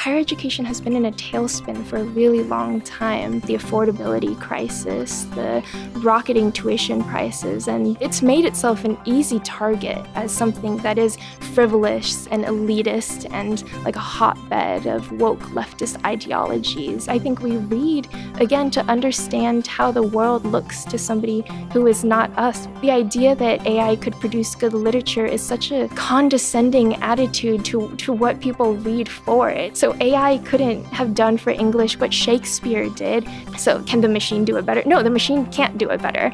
Higher education has been in a tailspin for a really long time. The affordability crisis, the rocketing tuition prices, and it's made itself an easy target as something that is frivolous and elitist and like a hotbed of woke leftist ideologies. I think we read, again, to understand how the world looks to somebody who is not us. The idea that AI could produce good literature is such a condescending attitude to what people read for it. So AI couldn't have done for English what Shakespeare did. So can the machine do it better? No, the machine can't do it better.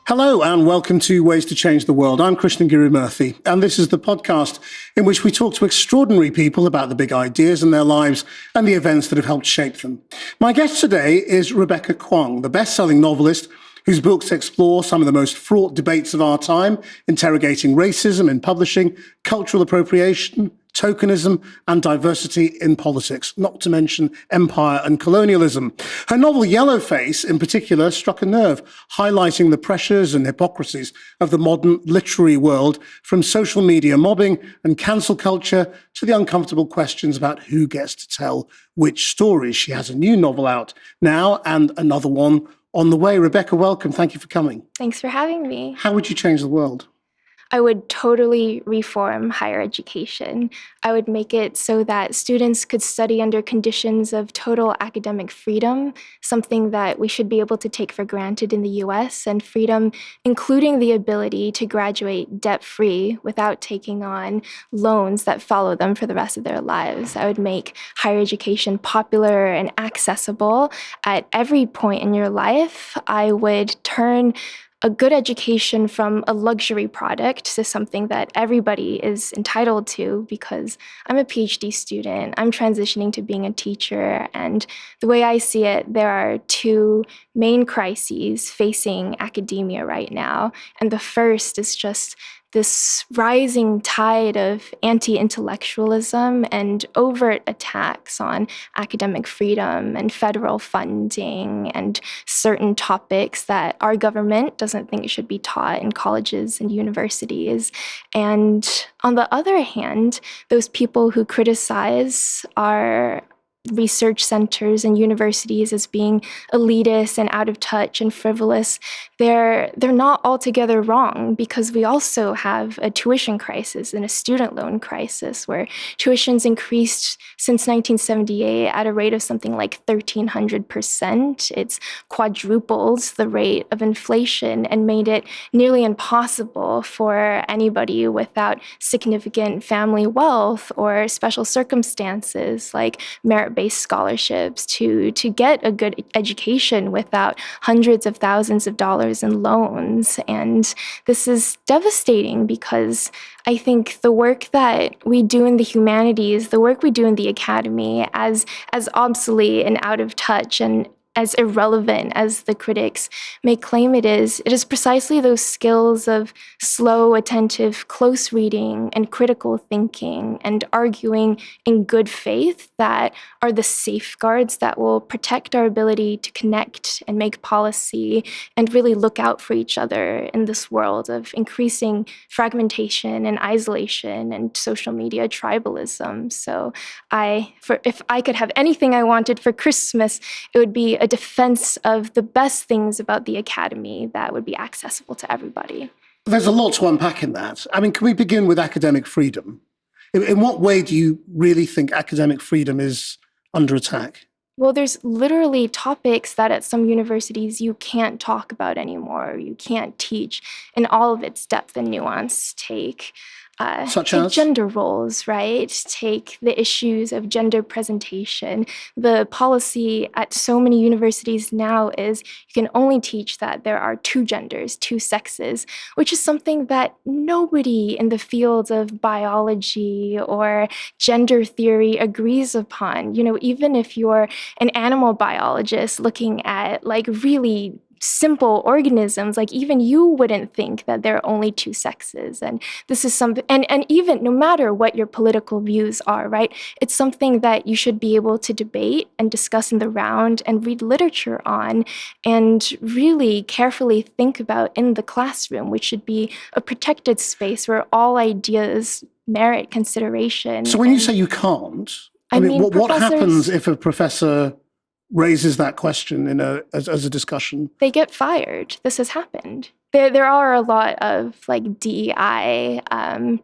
Hello and welcome to Ways to Change the World. I'm Krishnan Guru-Murthy, and this is the podcast in which we talk to extraordinary people about the big ideas in their lives and the events that have helped shape them. My guest today is Rebecca Kuang, the best-selling novelist whose books explore some of the most fraught debates of our time, interrogating racism in publishing, cultural appropriation, tokenism, and diversity in politics, not to mention empire and colonialism. Her novel Yellowface, in particular, struck a nerve, highlighting the pressures and hypocrisies of the modern literary world, from social media mobbing and cancel culture to the uncomfortable questions about who gets to tell which stories. She has a new novel out now and another one on the way. Rebecca, welcome. Thank you for coming. Thanks for having me. How would you change the world? I would totally reform higher education. I would make it so that students could study under conditions of total academic freedom, something that we should be able to take for granted in the US, and freedom including the ability to graduate debt-free without taking on loans that follow them for the rest of their lives. I would make higher education popular and accessible at every point in your life. I would turn a good education from a luxury product to something that everybody is entitled to, because I'm a PhD student, I'm transitioning to being a teacher, and the way I see it, there are two main crises facing academia right now. And the first is just this rising tide of anti-intellectualism and overt attacks on academic freedom and federal funding and certain topics that our government doesn't think should be taught in colleges and universities. And on the other hand, those people who criticize our research centers and universities as being elitist and out of touch and frivolous, they're not altogether wrong, because we also have a tuition crisis and a student loan crisis where tuition's increased since 1978 at a rate of something like 1,300%. It's quadrupled the rate of inflation and made it nearly impossible for anybody without significant family wealth or special circumstances like merit-based scholarships to get a good education without hundreds of thousands of dollars in loans. And this is devastating, because I think the work that we do in the humanities, the work we do in the academy, as obsolete and out of touch and as irrelevant as the critics may claim it is precisely those skills of slow, attentive, close reading and critical thinking and arguing in good faith that are the safeguards that will protect our ability to connect and make policy and really look out for each other in this world of increasing fragmentation and isolation and social media tribalism. So if I could have anything I wanted for Christmas, it would be a defense of the best things about the academy that would be accessible to everybody. There's a lot to unpack in that. I mean, can we begin with academic freedom? In what way do you really think academic freedom is under attack? Well, there's literally topics that at some universities you can't talk about anymore, you can't teach in all of its depth and nuance. Take gender roles, right? Take the issues of gender presentation. The policy at so many universities now is you can only teach that there are two genders, two sexes, which is something that nobody in the field of biology or gender theory agrees upon. You know, even if you're an animal biologist looking at like really simple organisms, like even you wouldn't think that there are only two sexes. And this is something, and even no matter what your political views are, right, it's something that you should be able to debate and discuss in the round and read literature on and really carefully think about in the classroom, which should be a protected space where all ideas merit consideration. So when you say you can't, I mean, what happens if a professor raises that question as a discussion? They get fired. This has happened. There are a lot of like DEI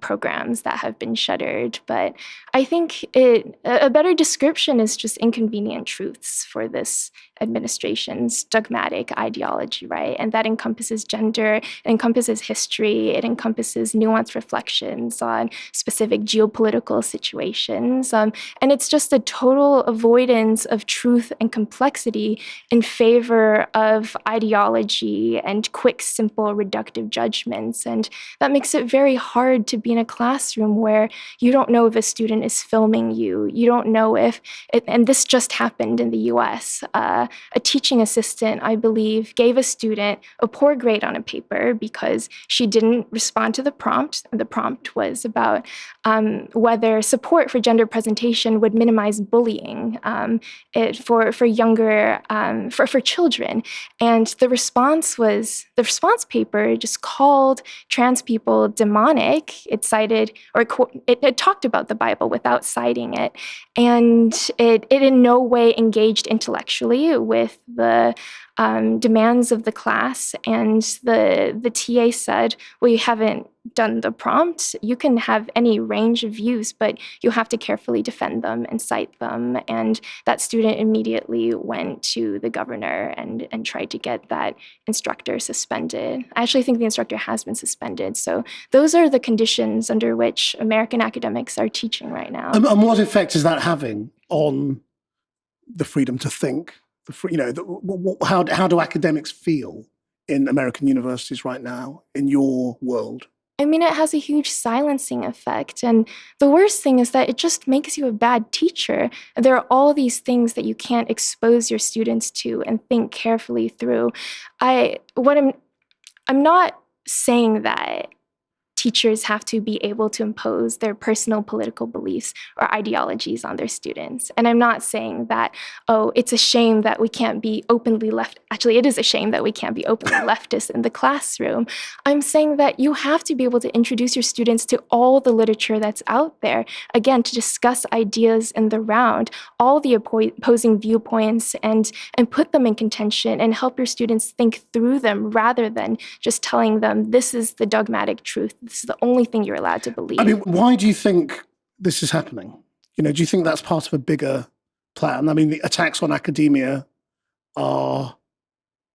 programs that have been shuttered, but I think a better description is just inconvenient truths for this administration's dogmatic ideology, right? And that encompasses gender, it encompasses history, it encompasses nuanced reflections on specific geopolitical situations. And it's just a total avoidance of truth and complexity in favor of ideology and quick, simple, reductive judgments. And that makes it very hard to be in a classroom where you don't know if a student is filming you. You don't know if, and this just happened in the US. A teaching assistant, I believe, gave a student a poor grade on a paper because she didn't respond to the prompt. The prompt was about whether support for gender presentation would minimize bullying for younger, for children. And the response paper just called trans people demonic. It cited, or it talked about the Bible without citing it. And it in no way engaged intellectually with the demands of the class. And the TA said, well, you haven't done the prompt. You can have any range of views, but you have to carefully defend them and cite them. And that student immediately went to the governor and tried to get that instructor suspended. I actually think the instructor has been suspended. So those are the conditions under which American academics are teaching right now. And what effect is that having on the freedom to think? How do academics feel in American universities right now, in your world? I mean, it has a huge silencing effect. And the worst thing is that it just makes you a bad teacher. There are all these things that you can't expose your students to and think carefully through. I'm not saying that teachers have to be able to impose their personal political beliefs or ideologies on their students. And I'm not saying that, oh, it's a shame that we can't be openly left. Actually, it is a shame that we can't be openly leftist in the classroom. I'm saying that you have to be able to introduce your students to all the literature that's out there, again, to discuss ideas in the round, all the opposing viewpoints, and put them in contention and help your students think through them rather than just telling them this is the dogmatic truth. This is the only thing you're allowed to believe. I mean, why do you think this is happening? Do you think that's part of a bigger plan? I mean, the attacks on academia are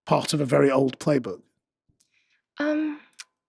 part of a very old playbook. I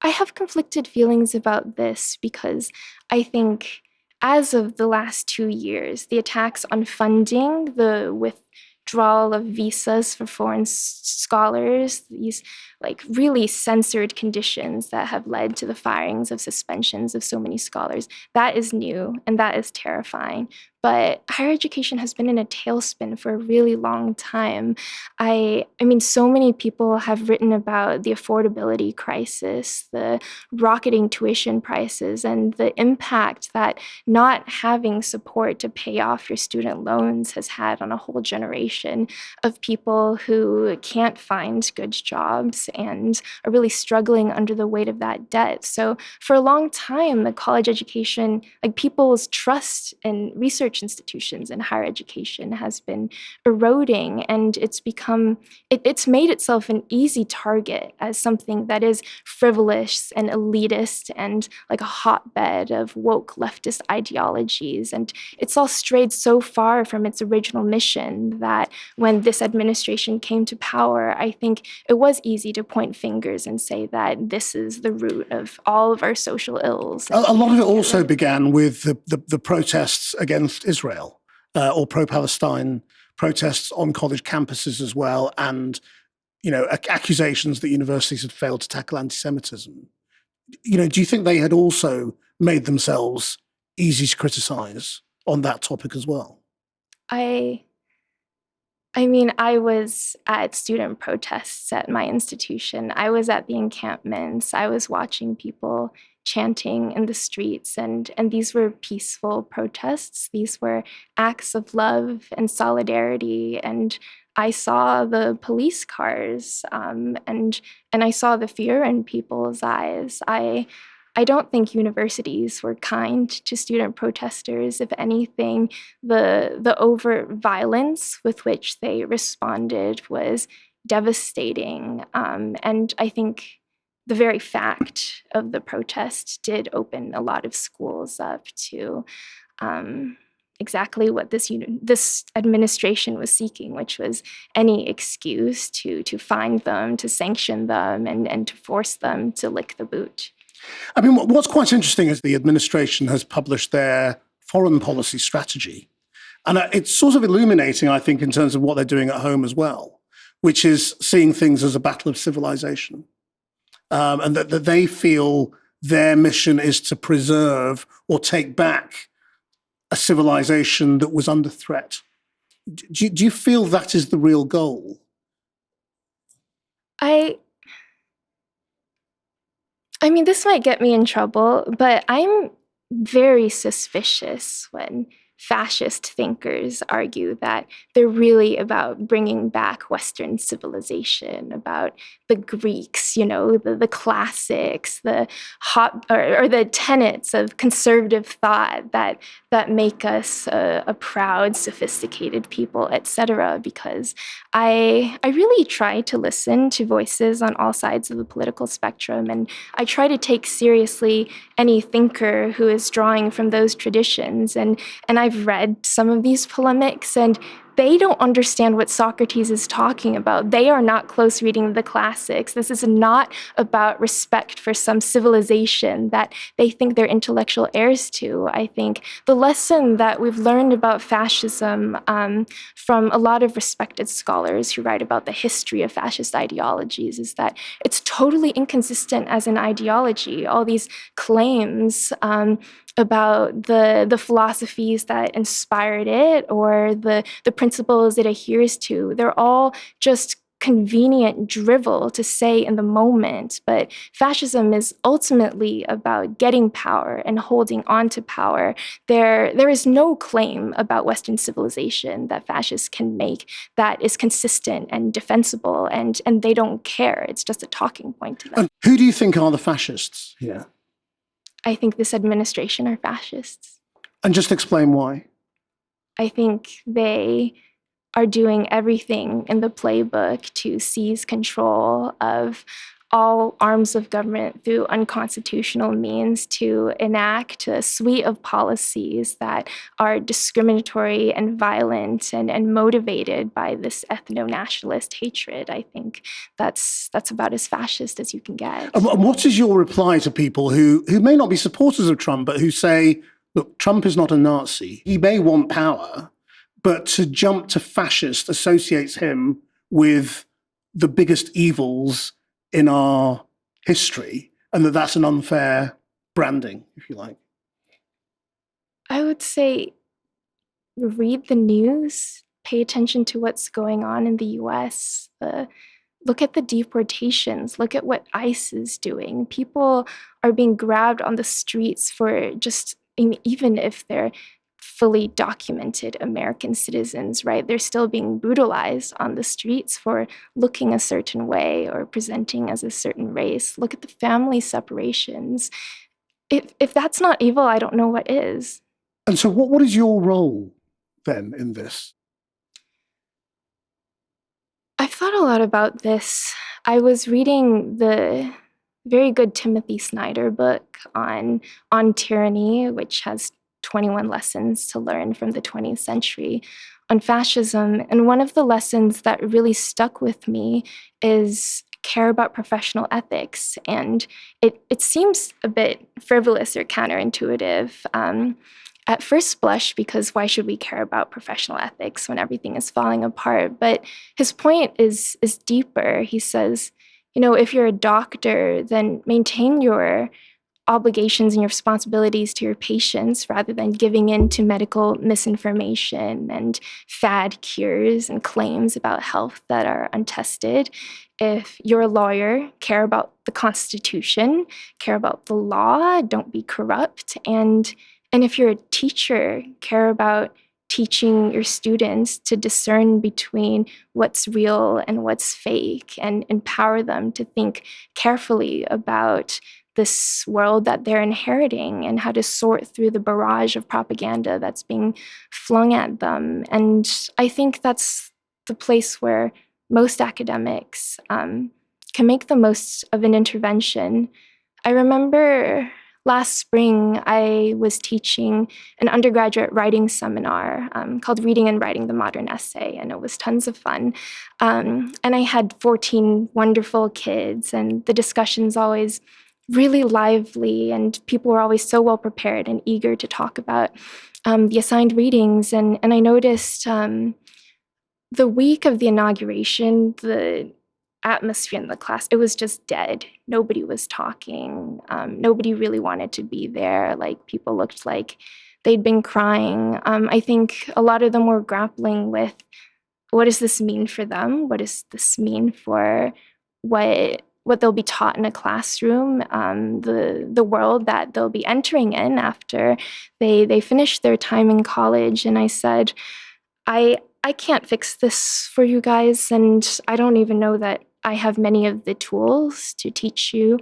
have conflicted feelings about this because I think as of the last 2 years, the attacks on funding, the withdrawal of visas for foreign scholars, these like really censored conditions that have led to the firings of suspensions of so many scholars, that is new and that is terrifying. But higher education has been in a tailspin for a really long time. I mean, so many people have written about the affordability crisis, the rocketing tuition prices, and the impact that not having support to pay off your student loans has had on a whole generation of people who can't find good jobs and are really struggling under the weight of that debt. So for a long time, the college education, like people's trust in research institutions and higher education has been eroding, and it's made itself an easy target as something that is frivolous and elitist and like a hotbed of woke leftist ideologies. And it's all strayed so far from its original mission that when this administration came to power, I think it was easy to point fingers and say that this is the root of all of our social ills. A lot of it also began with the protests against Israel or pro-Palestine protests on college campuses as well, and accusations that universities had failed to tackle anti-Semitism. Do you think they had also made themselves easy to criticize on that topic as well? I mean, I was at student protests at my institution. I was at the encampments. I was watching people chanting in the streets, and these were peaceful protests. These were acts of love and solidarity, and I saw the police cars, and I saw the fear in people's eyes. I don't think universities were kind to student protesters. If anything, the overt violence with which they responded was devastating. And I think the very fact of the protest did open a lot of schools up to exactly what this administration was seeking, which was any excuse to find them, to sanction them, and to force them to lick the boot. I mean, what's quite interesting is the administration has published their foreign policy strategy. And it's sort of illuminating, I think, in terms of what they're doing at home as well, which is seeing things as a battle of civilization. And that they feel their mission is to preserve or take back a civilization that was under threat. Do you feel that is the real goal? I mean, this might get me in trouble, but I'm very suspicious when fascist thinkers argue that they're really about bringing back Western civilization, about the Greeks, the classics, the or the tenets of conservative thought that make us a proud, sophisticated people, etc. Because I really try to listen to voices on all sides of the political spectrum, and I try to take seriously any thinker who is drawing from those traditions. And I've read some of these polemics, and they don't understand what Socrates is talking about. They are not close reading the classics. This is not about respect for some civilization that they think they're intellectual heirs to. I think the lesson that we've learned about fascism from a lot of respected scholars who write about the history of fascist ideologies is that it's totally inconsistent as an ideology. All these claims about the philosophies that inspired it or the principles it adheres to. They're all just convenient drivel to say in the moment, but fascism is ultimately about getting power and holding on to power. There is no claim about Western civilization that fascists can make that is consistent and defensible, and they don't care. It's just a talking point to them. And who do you think are the fascists here? I think this administration are fascists. And just explain why. I think they are doing everything in the playbook to seize control of all arms of government through unconstitutional means, to enact a suite of policies that are discriminatory and violent and motivated by this ethno-nationalist hatred. I think that's about as fascist as you can get. And what is your reply to people who may not be supporters of Trump, but who say, look, Trump is not a Nazi. He may want power, but to jump to fascist associates him with the biggest evils in our history, and that's an unfair branding, if you like? I would say read the news, pay attention to what's going on in the US. Look at the deportations. Look at what ICE is doing. People are being grabbed on the streets for just, even if they're fully documented American citizens, right? They're still being brutalized on the streets for looking a certain way or presenting as a certain race. Look at the family separations. If that's not evil, I don't know what is. And so what is your role then in this? I've thought a lot about this. I was reading the very good Timothy Snyder book on tyranny, which has 21 lessons to learn from the 20th century on fascism. And one of the lessons that really stuck with me is care about professional ethics. And it seems a bit frivolous or counterintuitive at first blush, because why should we care about professional ethics when everything is falling apart? But his point is deeper. He says, if you're a doctor, then maintain your obligations and your responsibilities to your patients rather than giving in to medical misinformation and fad cures and claims about health that are untested. If you're a lawyer, care about the Constitution, care about the law, don't be corrupt. And if you're a teacher, care about teaching your students to discern between what's real and what's fake, and empower them to think carefully about this world that they're inheriting and how to sort through the barrage of propaganda that's being flung at them. And I think that's the place where most academics can make the most of an intervention. I remember last spring, I was teaching an undergraduate writing seminar called Reading and Writing the Modern Essay, and it was tons of fun. And I had 14 wonderful kids, and the discussion's always really lively, and people were always so well prepared and eager to talk about the assigned readings. And I noticed the week of the inauguration, the atmosphere in the class, it was just dead. Nobody was talking. Nobody really wanted to be there. Like, people looked like they'd been crying. I think a lot of them were grappling with, what does this mean for them? What does this mean for what they'll be taught in a classroom, the world that they'll be entering in after they finish their time in college? And I said, I can't fix this for you guys, and I don't even know that I have many of the tools to teach you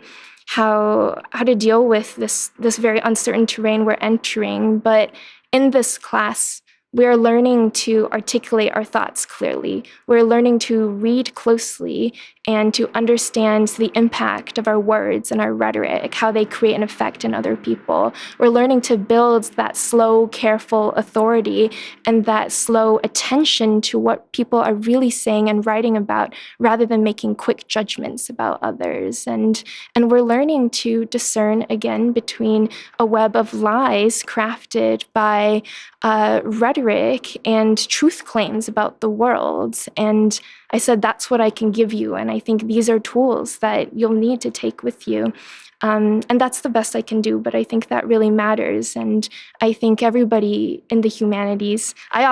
how to deal with this very uncertain terrain we're entering. But in this class, we are learning to articulate our thoughts clearly. We're learning to read closely and to understand the impact of our words and our rhetoric, how they create an effect in other people. We're learning to build that slow, careful authority and that slow attention to what people are really saying and writing about, rather than making quick judgments about others. And we're learning to discern, again, between a web of lies crafted by rhetoric and truth claims about the world. And I said, that's what I can give you. And I think these are tools that you'll need to take with you. And that's the best I can do, but I think that really matters. And I think everybody in the humanities, I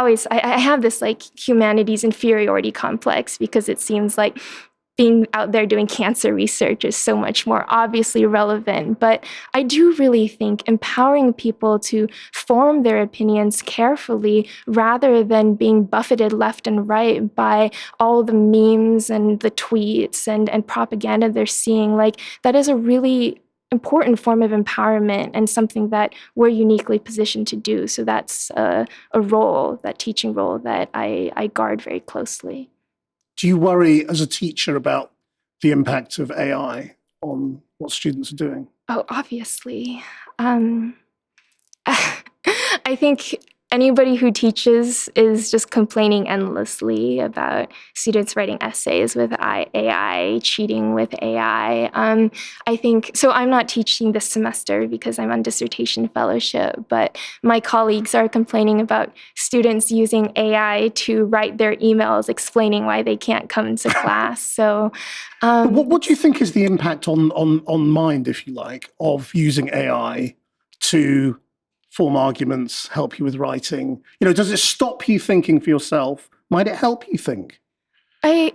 have this like humanities inferiority complex, because it seems like being out there doing cancer research is so much more obviously relevant. But I do really think empowering people to form their opinions carefully, rather than being buffeted left and right by all the memes and the tweets and propaganda they're seeing, like, that is a really important form of empowerment and something that we're uniquely positioned to do. So that's a role, that teaching role, that I guard very closely. Do you worry as a teacher about the impact of AI on what students are doing? Oh, obviously. I think anybody who teaches is just complaining endlessly about students writing essays with AI, cheating with AI. I think, so I'm not teaching this semester because I'm on dissertation fellowship, but my colleagues are complaining about students using AI to write their emails explaining why they can't come to class. So what do you think is the impact on mind, if you like, of using AI to form arguments, help you with writing? You know, does it stop you thinking for yourself? Might it help you think? I'm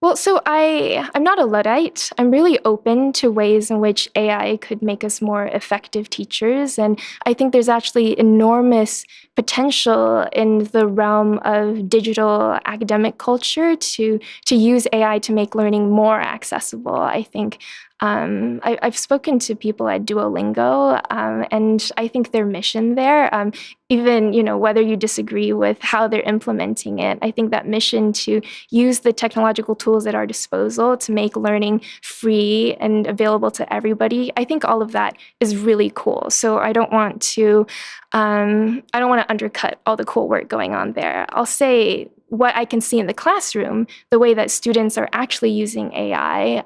not a Luddite. I'm really open to ways in which AI could make us more effective teachers. And I think there's actually enormous potential in the realm of digital academic culture to use AI to make learning more accessible. I think I've spoken to people at Duolingo, and I think their mission there, even, whether you disagree with how they're implementing it, I think that mission to use the technological tools at our disposal to make learning free and available to everybody, I think all of that is really cool. So I don't want to undercut all the cool work going on there. I'll say what I can see in the classroom, the way that students are actually using AI,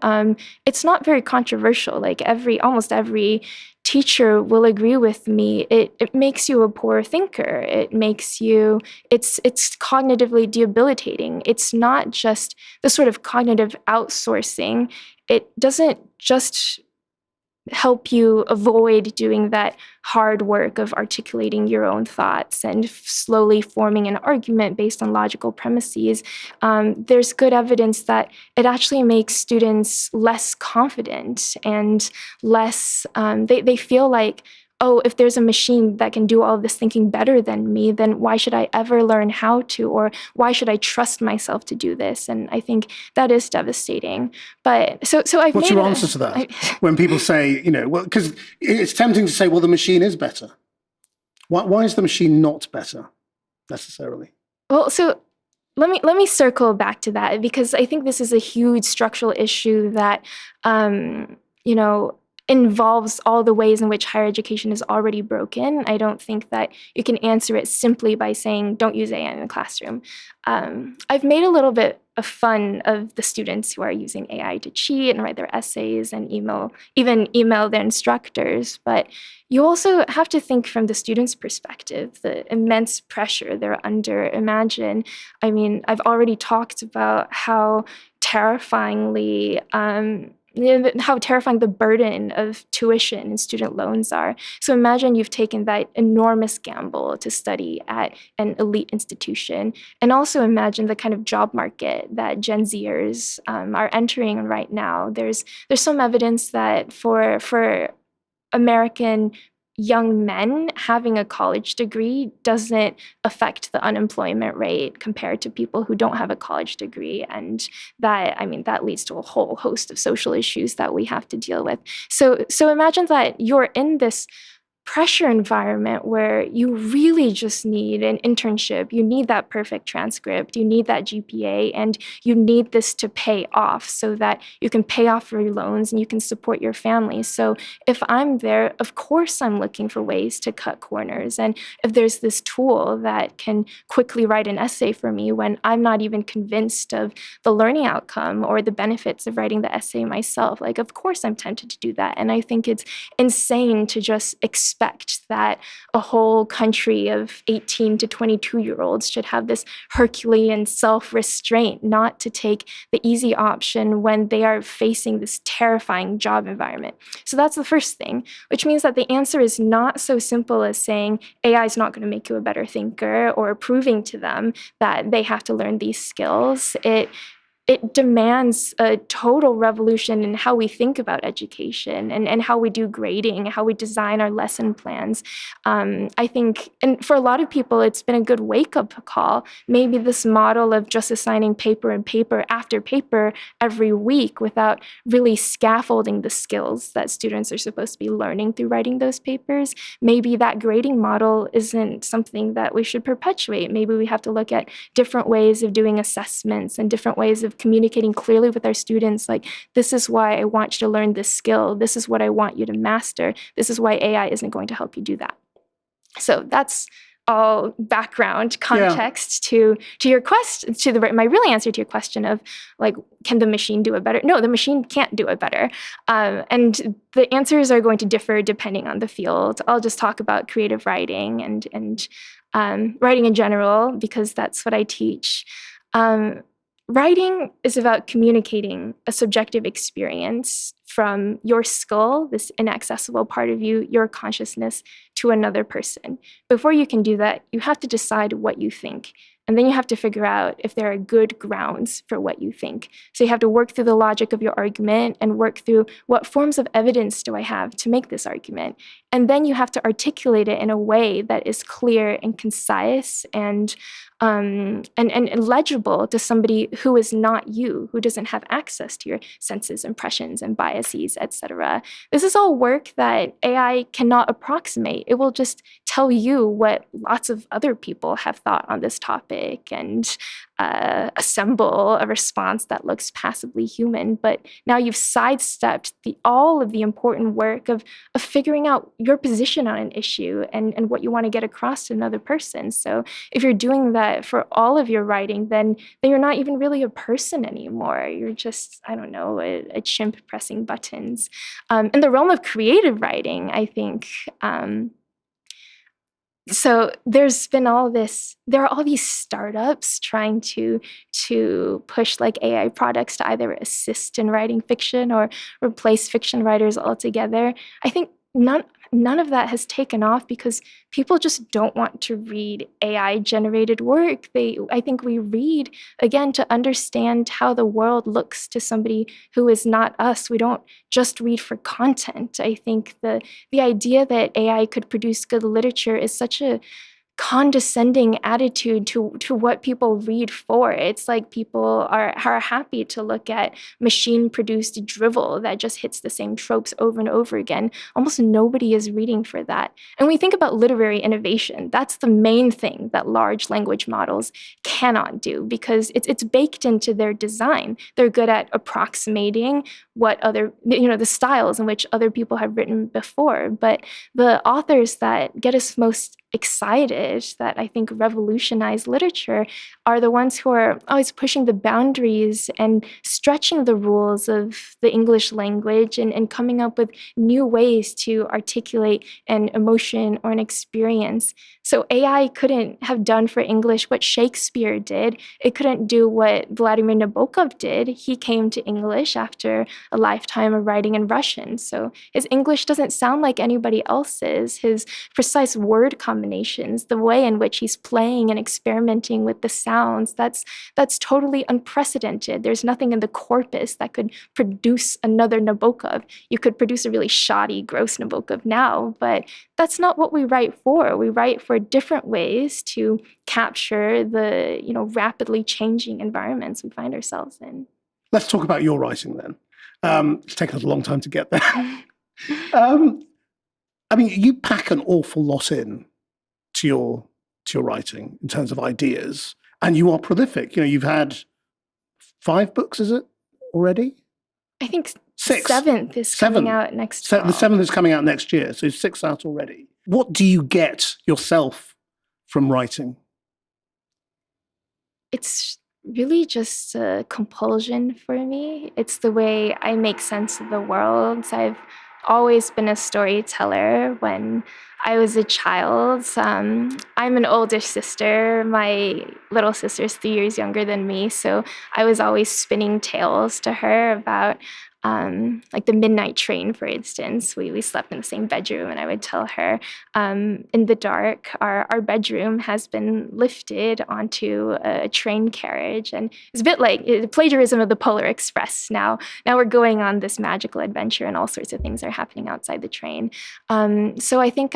it's not very controversial. Like almost every teacher will agree with me. It makes you a poor thinker. It's cognitively debilitating. It's not just the sort of cognitive outsourcing. It doesn't just help you avoid doing that hard work of articulating your own thoughts and slowly forming an argument based on logical premises. There's good evidence that it actually makes students less confident and less, they feel like, oh, if there's a machine that can do all this thinking better than me, then why should I ever learn how to, or why should I trust myself to do this? And I think that is devastating. But so I've What's made your answer to that? When people say, well, because it's tempting to say, well, the machine is better. Why is the machine not better necessarily? Well, so let me circle back to that, because I think this is a huge structural issue that, involves all the ways in which higher education is already broken. I don't think that you can answer it simply by saying, don't use AI in the classroom. I've made a little bit of fun of the students who are using AI to cheat and write their essays and even email their instructors. But you also have to think from the student's perspective, the immense pressure they're under. Imagine, I've already talked about how terrifyingly how terrifying the burden of tuition and student loans are. So imagine you've taken that enormous gamble to study at an elite institution, and also imagine the kind of job market that Gen Zers are entering right now. There's some evidence that for American young men, having a college degree doesn't affect the unemployment rate compared to people who don't have a college degree. And that leads to a whole host of social issues that we have to deal with. So imagine that you're in this pressure environment where you really just need an internship, you need that perfect transcript, you need that GPA, and you need this to pay off so that you can pay off your loans and you can support your family. So if I'm there, of course I'm looking for ways to cut corners. And if there's this tool that can quickly write an essay for me when I'm not even convinced of the learning outcome or the benefits of writing the essay myself, of course I'm tempted to do that. And I think it's insane to just expect that a whole country of 18 to 22-year-olds should have this Herculean self-restraint not to take the easy option when they are facing this terrifying job environment. So that's the first thing, which means that the answer is not so simple as saying AI is not going to make you a better thinker or proving to them that they have to learn these skills. It demands a total revolution in how we think about education and how we do grading, how we design our lesson plans. I think, and for a lot of people, it's been a good wake-up call. Maybe this model of just assigning paper and paper after paper every week without really scaffolding the skills that students are supposed to be learning through writing those papers, maybe that grading model isn't something that we should perpetuate. Maybe we have to look at different ways of doing assessments and different ways of communicating clearly with our students, this is why I want you to learn this skill. This is what I want you to master. This is why AI isn't going to help you do that. So that's all background context to your question, my real answer to your question of can the machine do it better? No, the machine can't do it better. And the answers are going to differ depending on the field. I'll just talk about creative writing and writing in general, because that's what I teach. Writing is about communicating a subjective experience from your skull, this inaccessible part of you, your consciousness, to another person. Before you can do that, you have to decide what you think. And then you have to figure out if there are good grounds for what you think. So you have to work through the logic of your argument and work through what forms of evidence do I have to make this argument. And then you have to articulate it in a way that is clear and concise and legible to somebody who is not you, who doesn't have access to your senses, impressions, and biases, etc. This is all work that AI cannot approximate. It will just tell you what lots of other people have thought on this topic and assemble a response that looks passively human. But now you've sidestepped all of the important work of figuring out your position on an issue and what you want to get across to another person. So if you're doing that for all of your writing, then you're not even really a person anymore. You're just, I don't know, a chimp pressing buttons. In the realm of creative writing, I think, so there are all these startups trying to push AI products to either assist in writing fiction or replace fiction writers altogether. I think none of that has taken off because people just don't want to read AI-generated work. I think we read, again, to understand how the world looks to somebody who is not us. We don't just read for content. I think the idea that AI could produce good literature is such a condescending attitude to what people read for. It's like people are happy to look at machine-produced drivel that just hits the same tropes over and over again. Almost nobody is reading for that. And when we think about literary innovation, that's the main thing that large language models cannot do because it's baked into their design. They're good at approximating what other, the styles in which other people have written before. But the authors that get us most excited, that I think revolutionize literature, are the ones who are always pushing the boundaries and stretching the rules of the English language and coming up with new ways to articulate an emotion or an experience. So AI couldn't have done for English what Shakespeare did. It couldn't do what Vladimir Nabokov did. He came to English after a lifetime of writing in Russian. So his English doesn't sound like anybody else's. His precise word combinations, the way in which he's playing and experimenting with the sounds, that's totally unprecedented. There's nothing in the corpus that could produce another Nabokov. You could produce a really shoddy, gross Nabokov now, but that's not what we write for. We write for different ways to capture the, rapidly changing environments we find ourselves in. Let's talk about your writing then. It's taken us a long time to get there. You pack an awful lot in to your writing in terms of ideas, and you are prolific. You've had 5 books, is it, already? I think 6. 7th is coming out next fall. The 7th is coming out next year, so 6 out already. What do you get yourself from writing? It's really just a compulsion for me. It's the way I make sense of the world. I've always been a storyteller. When I was a child, I'm an older sister. My little sister's 3 years younger than me, so I was always spinning tales to her about like the midnight train, for instance. We slept in the same bedroom, and I would tell her, in the dark, our bedroom has been lifted onto a train carriage. And it's a bit like the plagiarism of the Polar Express. Now we're going on this magical adventure, and all sorts of things are happening outside the train. So I think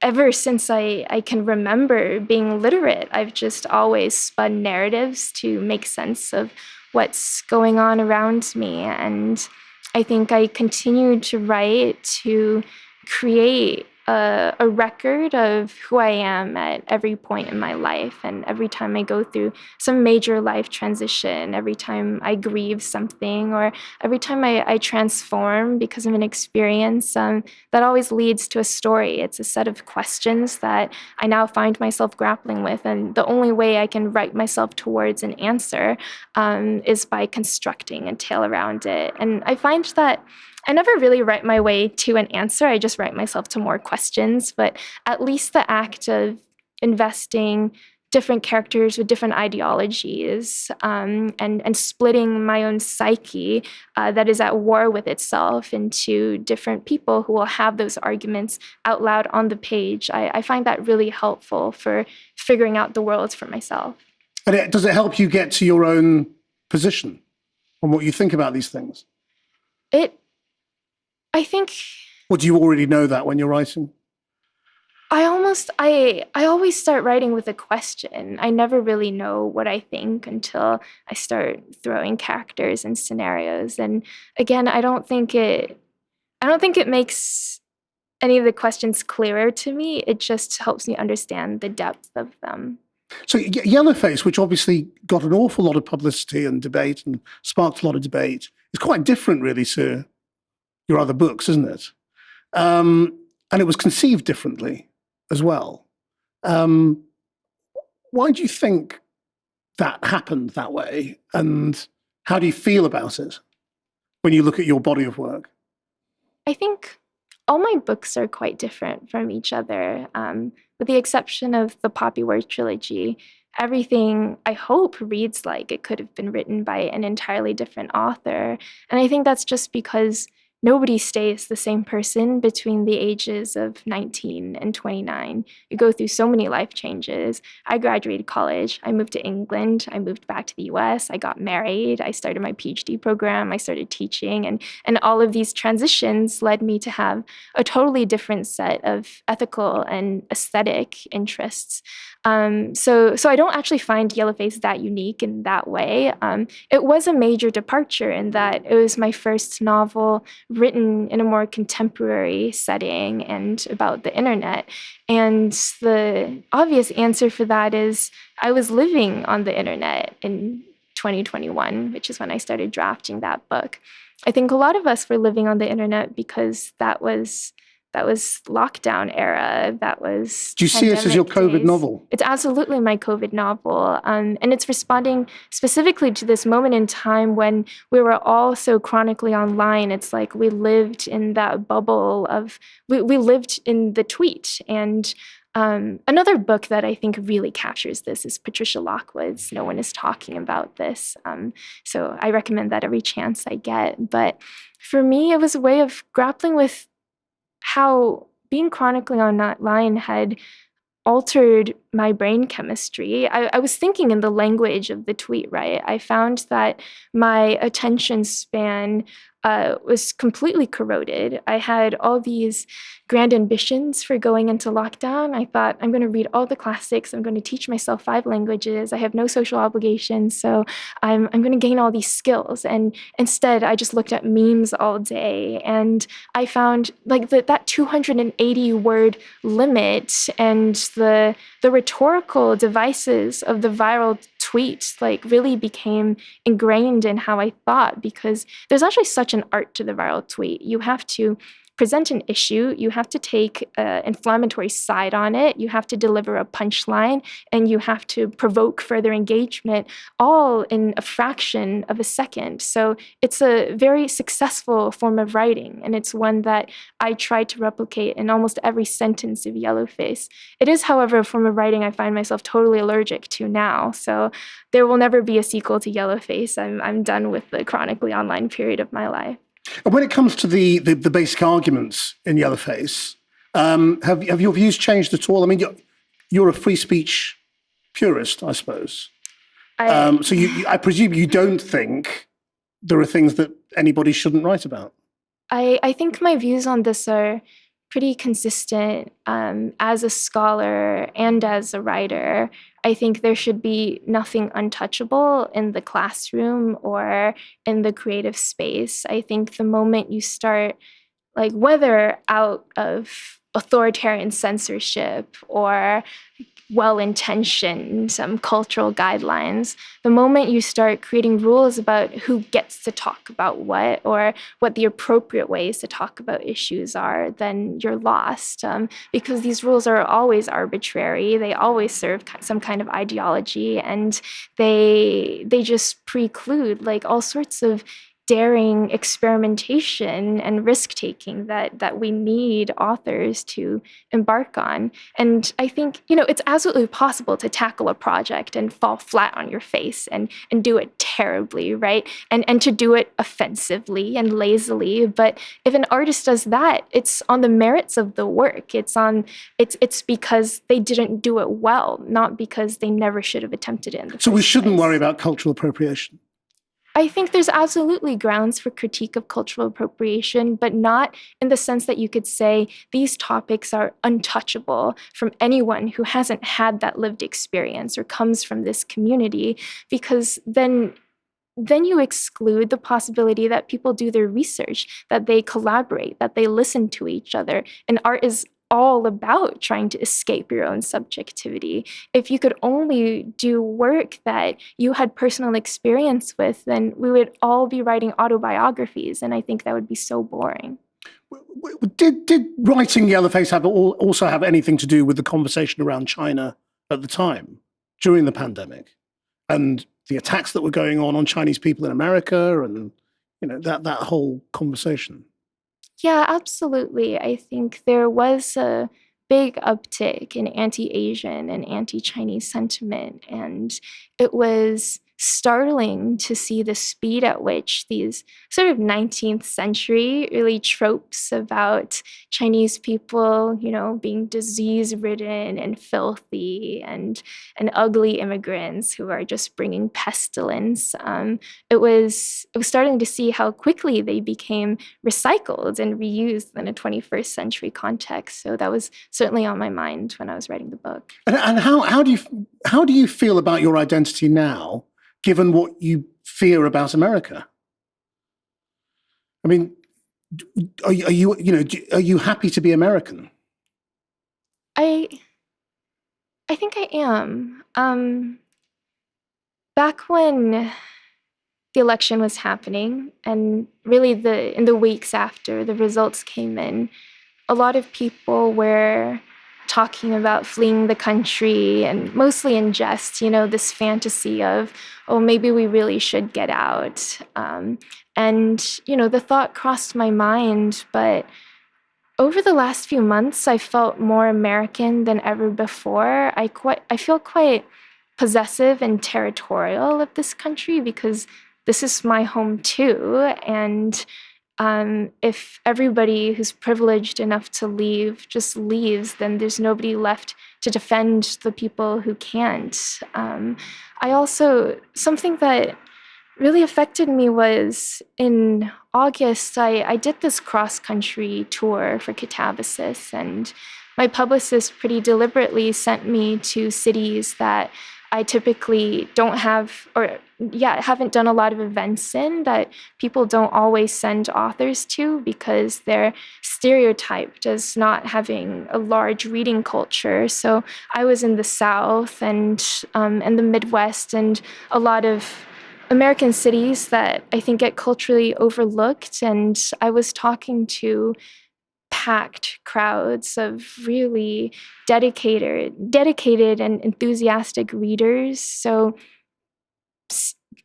ever since I can remember being literate, I've just always spun narratives to make sense of what's going on around me. And I think I continue to write to create a record of who I am at every point in my life. And every time I go through some major life transition, every time I grieve something, or every time I transform because of an experience, that always leads to a story. It's a set of questions that I now find myself grappling with. And the only way I can write myself towards an answer is by constructing a tale around it. And I find that I never really write my way to an answer. I just write myself to more questions. But at least the act of investing different characters with different ideologies and splitting my own psyche that is at war with itself into different people who will have those arguments out loud on the page, I find that really helpful for figuring out the world for myself. And does it help you get to your own position on what you think about these things? I think... Or do you already know that when you're writing? I always start writing with a question. I never really know what I think until I start throwing characters and scenarios. And again, I don't think it makes any of the questions clearer to me. It just helps me understand the depth of them. So Yellowface, which obviously got an awful lot of publicity and debate and sparked a lot of debate, is quite different really to your other books, isn't it? And it was conceived differently as well. Why do you think that happened that way? And how do you feel about it when you look at your body of work? I think all my books are quite different from each other, with the exception of the Poppy Word trilogy. Everything, I hope, reads like it could have been written by an entirely different author. And I think that's just because nobody stays the same person between the ages of 19 and 29. You go through so many life changes. I graduated college. I moved to England. I moved back to the US. I got married. I started my PhD program. I started teaching. And all of these transitions led me to have a totally different set of ethical and aesthetic interests. So I don't actually find Yellowface that unique in that way. It was a major departure in that it was my first novel written in a more contemporary setting and about the internet. And the obvious answer for that is I was living on the internet in 2021, which is when I started drafting that book. I think a lot of us were living on the internet because that was lockdown era. That was Do you see it as your COVID days. novel? It's absolutely my COVID novel. And it's responding specifically to this moment in time when we were all so chronically online. It's like we lived in that bubble of, we lived in the tweet. And another book that I think really captures this is Patricia Lockwood's No One Is Talking About This. So I recommend that every chance I get. But for me, it was a way of grappling with how being chronically online had altered my brain chemistry. I was thinking in the language of the tweet, right? I found that my attention span was completely corroded. I had all these grand ambitions for going into lockdown. I thought, I'm going to read all the classics. I'm going to teach myself 5 languages. I have no social obligations. So I'm going to gain all these skills. And instead, I just looked at memes all day. And I found like that 280 word limit and the rhetorical devices of the viral tweet like really became ingrained in how I thought, because there's actually such an art to the viral tweet. You have to present an issue, you have to take an inflammatory side on it, you have to deliver a punchline, and you have to provoke further engagement, all in a fraction of a second. So it's a very successful form of writing, and it's one that I try to replicate in almost every sentence of Yellowface. It is, however, a form of writing I find myself totally allergic to now. So there will never be a sequel to Yellowface. I'm done with the chronically online period of my life. And when it comes to the basic arguments in Yellowface, have your views changed at all? I mean, you're a free speech purist, I suppose. So I presume you don't think there are things that anybody shouldn't write about. I think my views on this are pretty consistent as a scholar and as a writer. I think there should be nothing untouchable in the classroom or in the creative space. I think the moment you start, like whether out of authoritarian censorship or well-intentioned cultural guidelines, the moment you start creating rules about who gets to talk about what or what the appropriate ways to talk about issues are, then you're lost, because these rules are always arbitrary. They always serve some kind of ideology, and they just preclude like all sorts of daring experimentation and risk-taking that we need authors to embark on. And I think, it's absolutely possible to tackle a project and fall flat on your face and do it terribly, right? And to do it offensively and lazily. But if an artist does that, it's on the merits of the work. It's because they didn't do it well, not because they never should have attempted it in the first So we shouldn't place. worry about cultural appropriation. I think there's absolutely grounds for critique of cultural appropriation, but not in the sense that you could say these topics are untouchable from anyone who hasn't had that lived experience or comes from this community, because then you exclude the possibility that people do their research, that they collaborate, that they listen to each other. And art is all about trying to escape your own subjectivity. If you could only do work that you had personal experience with, then we would all be writing autobiographies, and I think that would be so boring. Did writing Yellowface also have anything to do with the conversation around China at the time, during the pandemic, and the attacks that were going on Chinese people in America, and that whole conversation? Yeah, absolutely. I think there was a big uptick in anti-Asian and anti-Chinese sentiment, and it was startling to see the speed at which these sort of 19th century really tropes about Chinese people, being disease-ridden and filthy and ugly immigrants who are just bringing pestilence. It was starting to see how quickly they became recycled and reused in a 21st century context. So that was certainly on my mind when I was writing the book. And how do you feel about your identity now, given what you fear about America? I mean, are you happy to be American? I think I am. Back when the election was happening, and really in the weeks after the results came in, a lot of people were talking about fleeing the country, and mostly in jest, this fantasy of, oh, maybe we really should get out. And the thought crossed my mind, but over the last few months, I felt more American than ever before. I feel quite possessive and territorial of this country because this is my home too. And if everybody who's privileged enough to leave just leaves, then there's nobody left to defend the people who can't. Something that really affected me was in August, I did this cross-country tour for Katabasis, and my publicist pretty deliberately sent me to cities that I typically don't have, haven't done a lot of events in, that people don't always send authors to because they're stereotyped as not having a large reading culture. So I was in the South and the Midwest, and a lot of American cities that I think get culturally overlooked. And I was talking to packed crowds of really dedicated and enthusiastic readers. So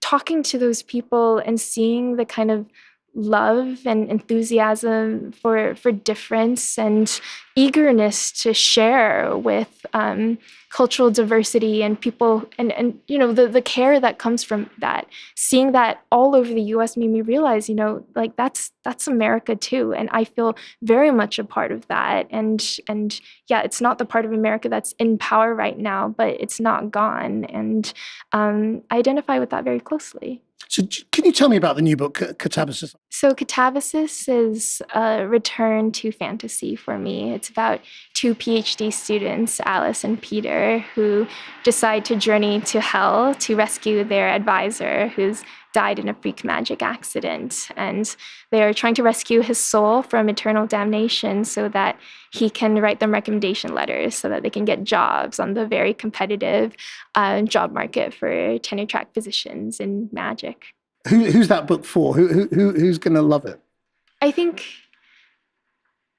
talking to those people and seeing the kind of love and enthusiasm for difference and eagerness to share with cultural diversity and people and the care that comes from that, seeing that all over the US made me realize, that's America too. And I feel very much a part of that. And yeah, it's not the part of America that's in power right now, but it's not gone. And I identify with that very closely. So can you tell me about the new book, Katabasis? So Katabasis is a return to fantasy for me. It's about two PhD students, Alice and Peter, who decide to journey to hell to rescue their advisor who's died in a freak magic accident. And they are trying to rescue his soul from eternal damnation so that he can write them recommendation letters so that they can get jobs on the very competitive job market for tenure-track positions in magic. Who's that book for? Who's going to love it? I think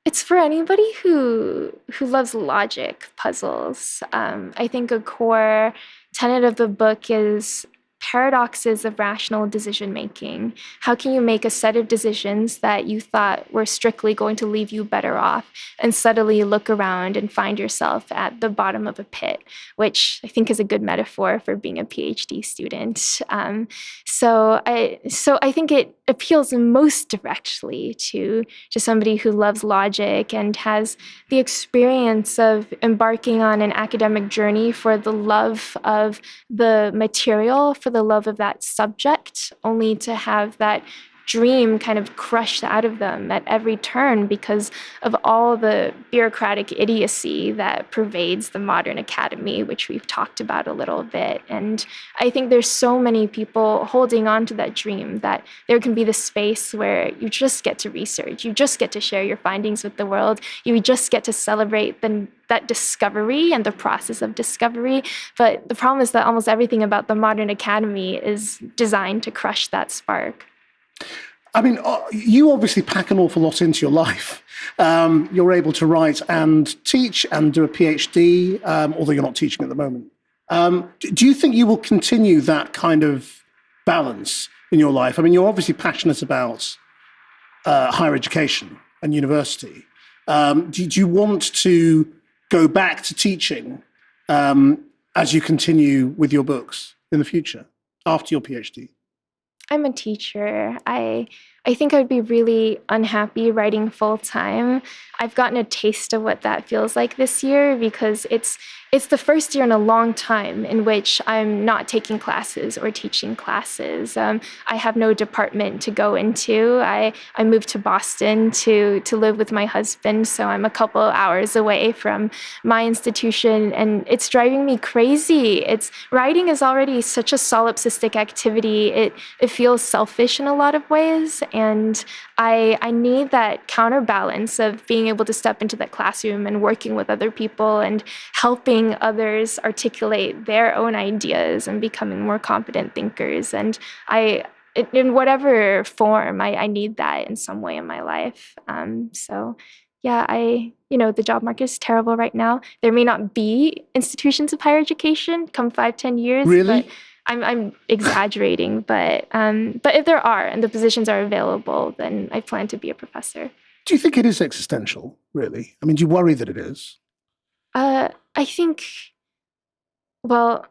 it's for anybody who loves logic puzzles. I think a core tenet of the book is paradoxes of rational decision making. How can you make a set of decisions that you thought were strictly going to leave you better off and suddenly look around and find yourself at the bottom of a pit, which I think is a good metaphor for being a PhD student. So I think it appeals most directly to somebody who loves logic and has the experience of embarking on an academic journey for the love of the material, for the love of that subject, only to have that dream kind of crushed out of them at every turn because of all the bureaucratic idiocy that pervades the modern academy, which we've talked about a little bit. And I think there's so many people holding on to that dream that there can be the space where you just get to research, you just get to share your findings with the world, you just get to celebrate that discovery and the process of discovery. But the problem is that almost everything about the modern academy is designed to crush that spark. I mean, you obviously pack an awful lot into your life. You're able to write and teach and do a PhD, although you're not teaching at the moment. Do you think you will continue that kind of balance in your life? I mean, you're obviously passionate about higher education and university. Do you want to go back to teaching as you continue with your books in the future? after your PhD? I'm a teacher. I think I would be really unhappy writing full time. I've gotten a taste of what that feels like this year because it's the first year in a long time in which I'm not taking classes or teaching classes. I have no department to go into. I moved to Boston to live with my husband, so I'm a couple hours away from my institution, and it's driving me crazy. Writing is already such a solipsistic activity. It feels selfish in a lot of ways, and I need that counterbalance of being able to step into that classroom and working with other people and helping others articulate their own ideas and becoming more competent thinkers. And in whatever form, I need that in some way in my life. So yeah, the job market is terrible right now. There may not be institutions of higher education come 5-10 years. Really? But I'm exaggerating, but if there are and the positions are available, then I plan to be a professor. Do you think it is existential, really? I mean, do you worry that it is? I think, well,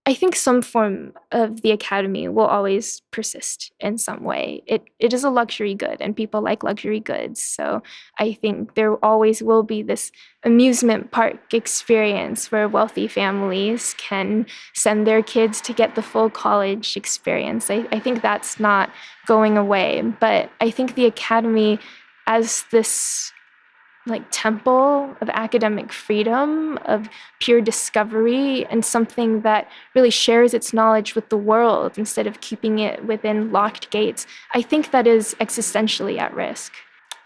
I think some form of the academy will always persist in some way. It is a luxury good, and people like luxury goods. So I think there always will be this amusement park experience where wealthy families can send their kids to get the full college experience. I think that's not going away. But I think the academy as this temple of academic freedom, of pure discovery, and something that really shares its knowledge with the world instead of keeping it within locked gates, I think that is existentially at risk.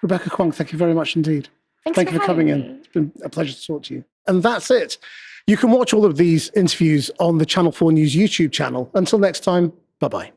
Rebecca Kuang, thank you very much indeed. Thank you for coming in. It's been a pleasure to talk to you. And that's it. You can watch all of these interviews on the Channel 4 News YouTube channel. Until next time, bye-bye.